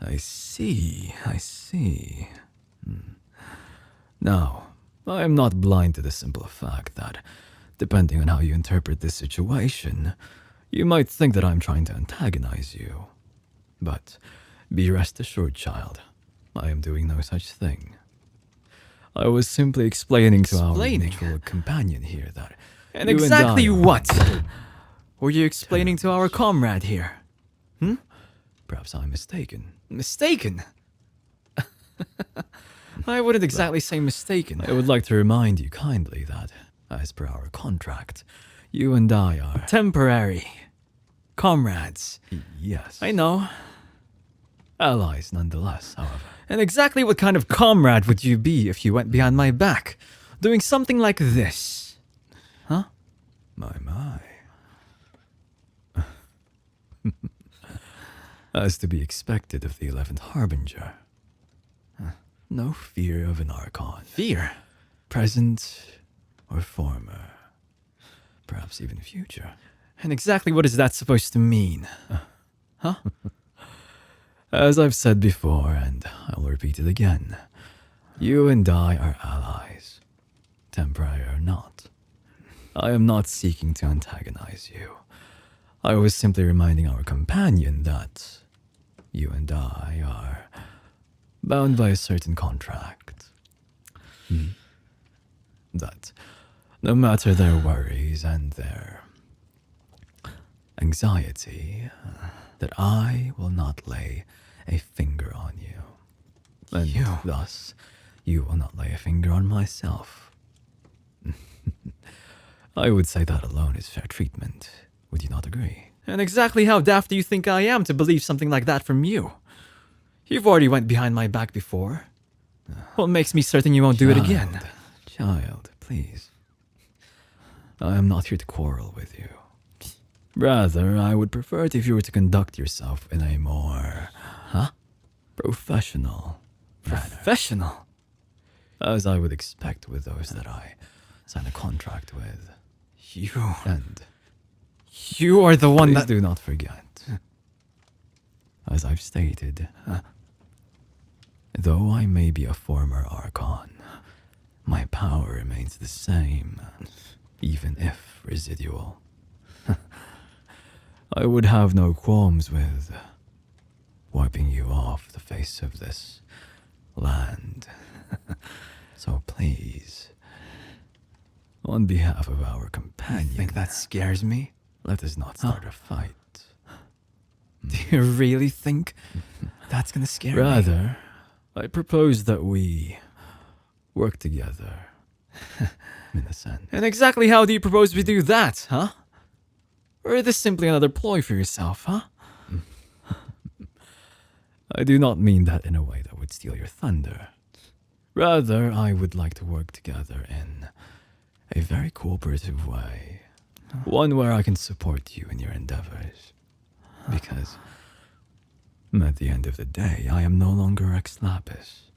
I see, I see. Now, I am not blind to the simple fact that, depending on how you interpret this situation, you might think that I'm trying to antagonize you. But be rest assured, child, I am doing no such thing. I was simply explaining to our mutual companion here that... And exactly what were you explaining to our comrade here? Perhaps I'm mistaken. Mistaken? I wouldn't exactly say mistaken. I would like to remind you kindly that, as per our contract, you and I are... Temporary comrades. Yes. I know. Allies nonetheless, however. And exactly what kind of comrade would you be if you went behind my back, doing something like this? Huh? My. As to be expected of the 11th Harbinger. No fear of an Archon. Fear? Present or former. Perhaps even future. And exactly what is that supposed to mean? Huh? As I've said before, and I'll repeat it again, you and I are allies, temporary or not. I am not seeking to antagonize you. I was simply reminding our companion that you and I are bound by a certain contract. That no matter their worries and their anxiety, that I will not lay a finger on you. And thus, you will not lay a finger on myself. I would say that alone is fair treatment. Would you not agree? And exactly how daft do you think I am to believe something like that from you? You've already went behind my back before. What makes me certain you won't do it again? Child, please. I am not here to quarrel with you. Rather, I would prefer it if you were to conduct yourself in a more... professional manner. Professional? As I would expect with those that I sign a contract with. You are the one Please that... do not forget. As I've stated, though I may be a former Archon, my power remains the same, even if residual. I would have no qualms with wiping you off the face of this land. So please, on behalf of our companion... You think that scares me? Let us not start a fight. Do you really think that's gonna scare me? Rather, I propose that we work together, in a sense. And exactly how do you propose we do that, huh? Or is this simply another ploy for yourself, huh? I do not mean that in a way that would steal your thunder. Rather, I would like to work together in a very cooperative way. One where I can support you in your endeavors. Because, at the end of the day, I am no longer Ex Lapis.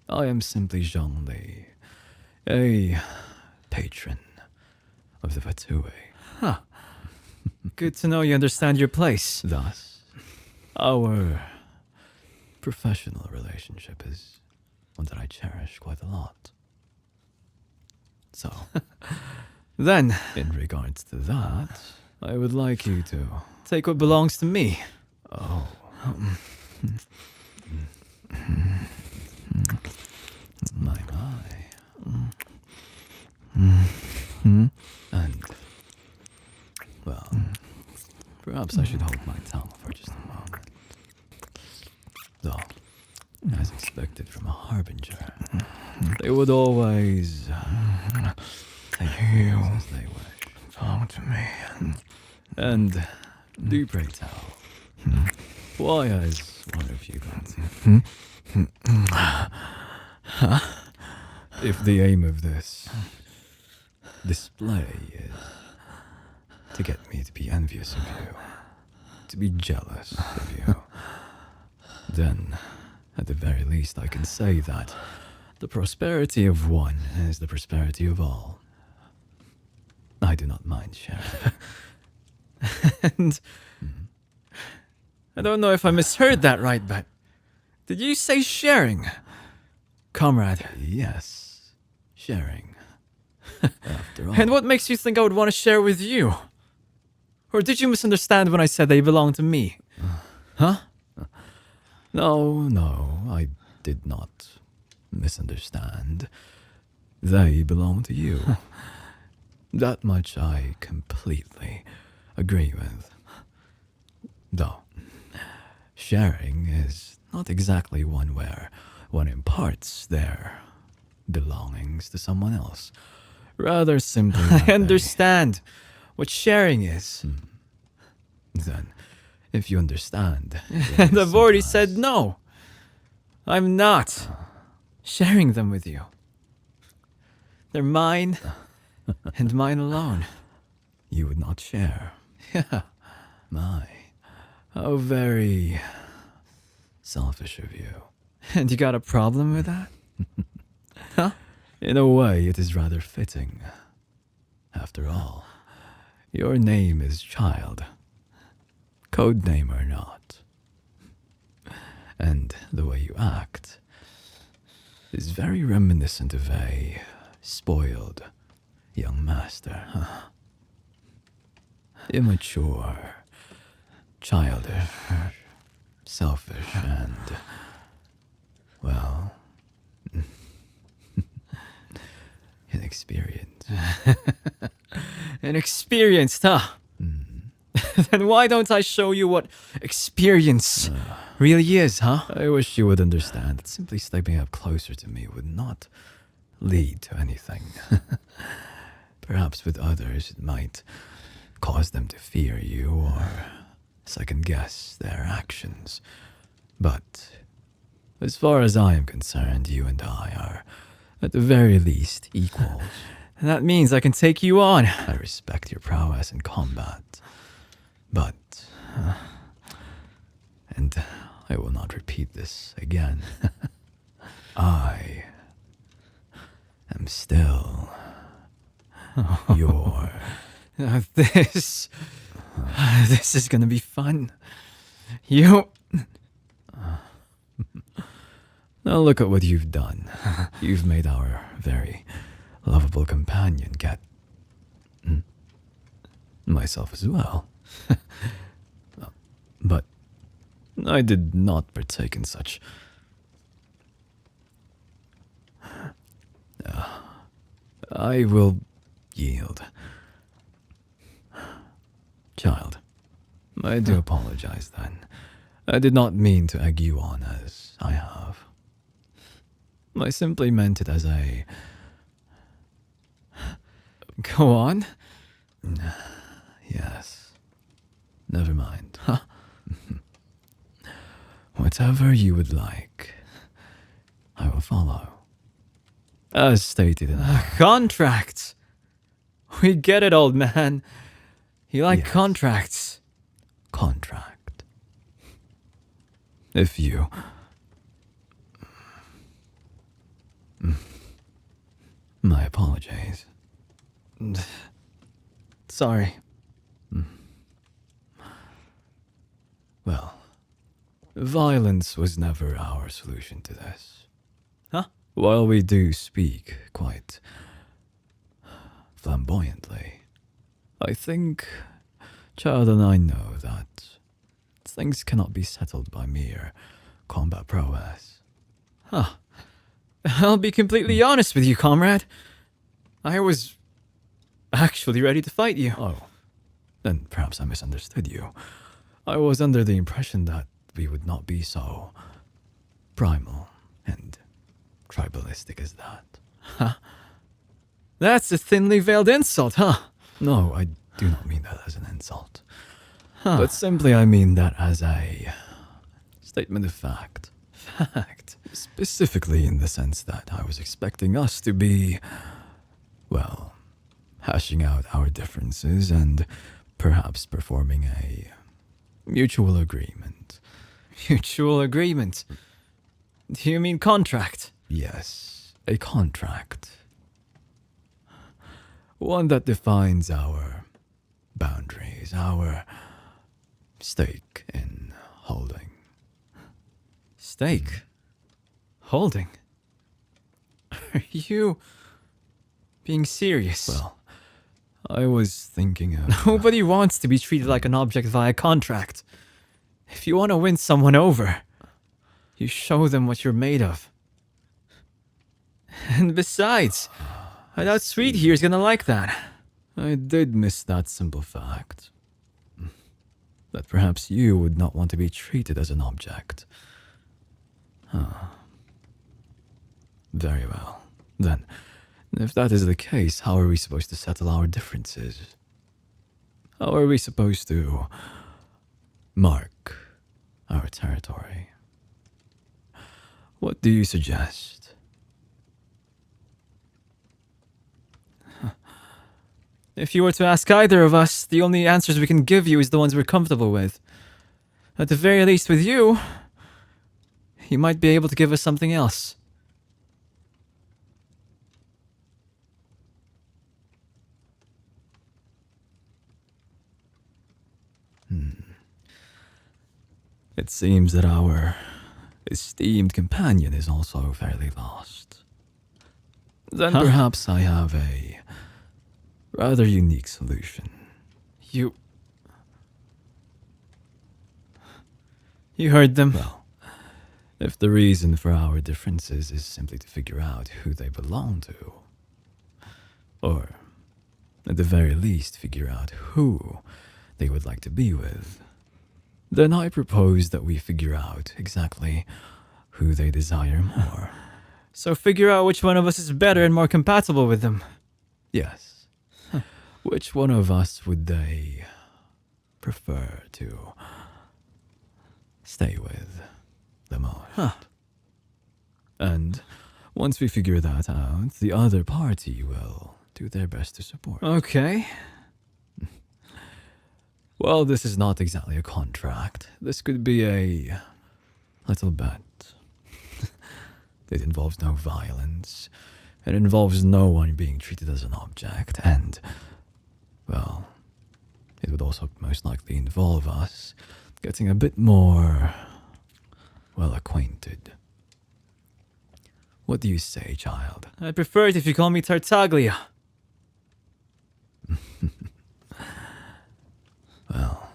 I am simply Zhongli, a patron of the Fatui. Huh. Good to know you understand your place. Thus, our professional relationship is one that I cherish quite a lot. So, then, in regards to that, I would like you to take what belongs to me. Oh. My. And, well, perhaps I should hold my tongue for just a moment. Though, as expected from a harbinger, they would always take things as they wish. Belong to me. And do pray tell, why has one of you got if the aim of this display is to get me to be envious of you, to be jealous of you, then, at the very least, I can say that the prosperity of one is the prosperity of all. I do not mind sharing. And I don't know if I misheard that right, but did you say sharing? Comrade. Yes, sharing. After all. And what makes you think I would want to share with you? Or did you misunderstand when I said they belong to me? Huh? No, I did not misunderstand. They belong to you. That much I completely agree with. Though, sharing is not exactly one where one imparts their belongings to someone else. Rather simply, I understand what sharing is. Then, if you understand, And I've already said no. I'm not sharing them with you. They're mine and mine alone. you would not share. Yeah. My, how very selfish of you. And you got a problem with that? Huh? In a way, it is rather fitting. After all, your name is Child. Code name or not. And the way you act is very reminiscent of a spoiled young master. Immature, childish, selfish, and, well, inexperienced. Inexperienced, huh? Then why don't I show you what experience really is, huh? I wish you would understand that simply stepping up closer to me would not lead to anything. Perhaps with others it might cause them to fear you or second guess their actions. But as far as I am concerned, you and I are at the very least equals. And that means I can take you on. I respect your prowess in combat. But, and I will not repeat this again, I am still your... This is gonna be fun. You... Now look at what you've done. You've made our very lovable companion get... myself as well. But I did not partake in such... I will yield. Child, I do apologize then. I did not mean to egg you on as I have. I simply meant it as a... Go on. Yes. Never mind. Huh? Whatever you would like, I will follow. As stated in our Contracts. We get it, old man. You like Yes. contracts. contract. If you... My apologies. Sorry. Well, violence was never our solution to this. Huh? While we do speak quite flamboyantly, I think Child and I know that things cannot be settled by mere combat prowess. Huh. I'll be completely honest with you, comrade. I was actually ready to fight you. Oh, then perhaps I misunderstood you. I was under the impression that we would not be so primal and tribalistic as that. That's a thinly veiled insult, huh? No, I do not mean that as an insult. Huh. But simply I mean that as a statement of fact. Fact. Specifically in the sense that I was expecting us to be, well, hashing out our differences and perhaps performing a mutual agreement. Mutual agreement. Do you mean contract? Yes, a contract. One that defines our boundaries, our stake in holding. Steak? Holding? Are you being serious? Well, I was thinking of... Nobody wants to be treated like an object via contract. If you want to win someone over, you show them what you're made of. And besides, I doubt Sweet here is gonna like that. I did miss that simple fact. That perhaps you would not want to be treated as an object. Very well. Then, if that is the case, how are we supposed to settle our differences? How are we supposed to mark our territory? What do you suggest? If you were to ask either of us, the only answers we can give you is the ones we're comfortable with. At the very least with you, you might be able to give us something else. It seems that our esteemed companion is also fairly lost. Then perhaps I have a rather unique solution. You heard them. Well, if the reason for our differences is simply to figure out who they belong to, or at the very least figure out who they would like to be with, then I propose that we figure out exactly who they desire more. So figure out which one of us is better and more compatible with them. Yes. Which one of us would they prefer to stay with the most? And once we figure that out, the other party will do their best to support. Okay. Well, this is not exactly a contract. This could be a little bet. It involves no violence. It involves no one being treated as an object. And, well, it would also most likely involve us getting a bit more well acquainted. What do you say, child? I'd prefer it if you call me Tartaglia. Well,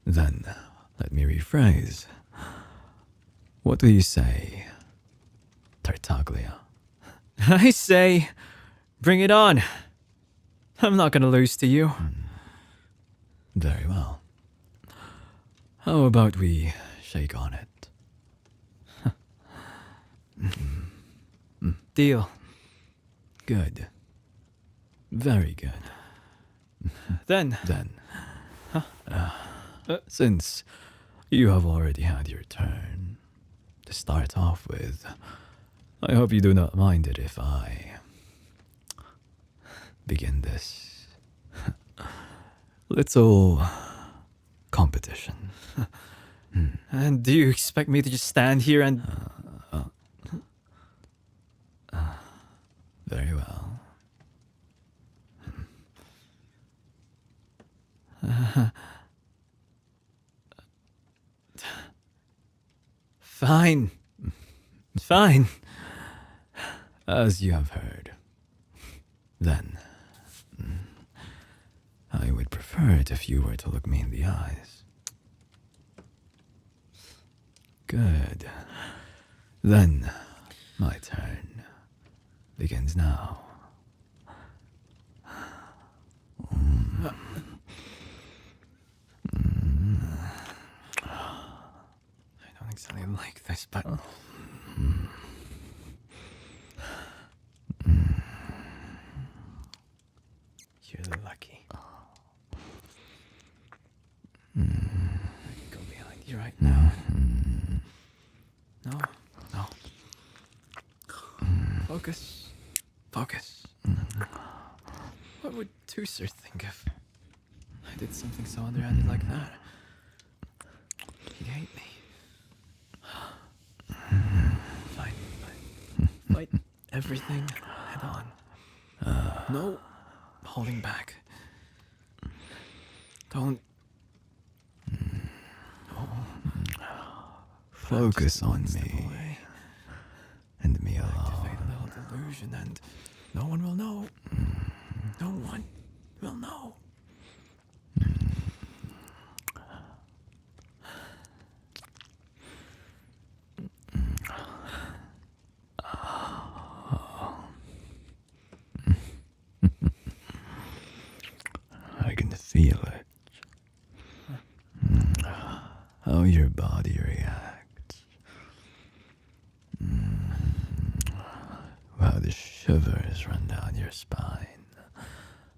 then let me rephrase. What do you say, Tartaglia? I say, bring it on. I'm not gonna lose to you. Very well. How about we shake on it? Deal. Good. Very good. Then, Since you have already had your turn to start off with, I hope you do not mind it if I begin this little competition. and do you expect me to just stand here and... Very well. Fine. Fine. As you have heard, then I would prefer it if you were to look me in the eyes. Good. Then my turn begins now. I don't exactly like this, but... You're lucky. I can go behind you right now. No, no. Focus. Focus. What would Tusser think if I did something so underhanded like that? He'd hate me. Fine, fine. Fight everything head on. No holding back. Don't. Focus on me and me alone. Activate a little delusion and no one will know. No one will know. I can feel it. How your body reacts. How the shivers run down your spine.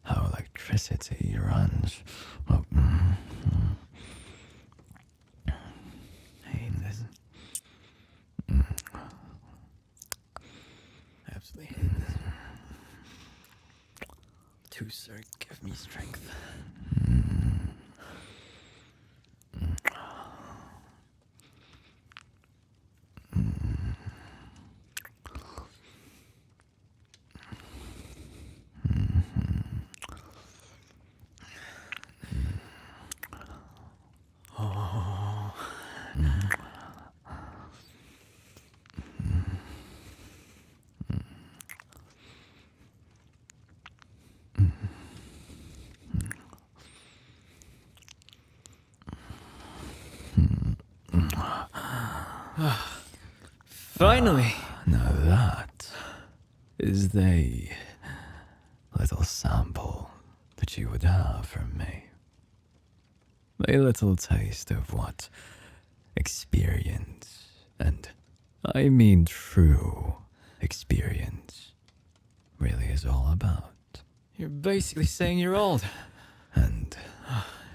How electricity runs. Up. I hate this. I absolutely hate this. To, sir, give me strength. Finally! Now that is the little sample that you would have from me. A little taste of what experience, and I mean true experience, really is all about. You're basically saying you're old. And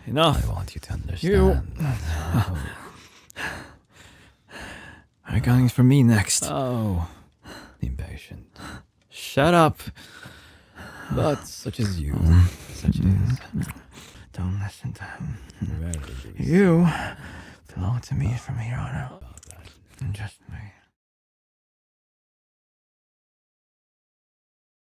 Enough. I want you to understand that. Are you going for me next? Oh, impatient. Shut up. But such as you, such it is. Don't listen to him. Very You belong to me from here on out.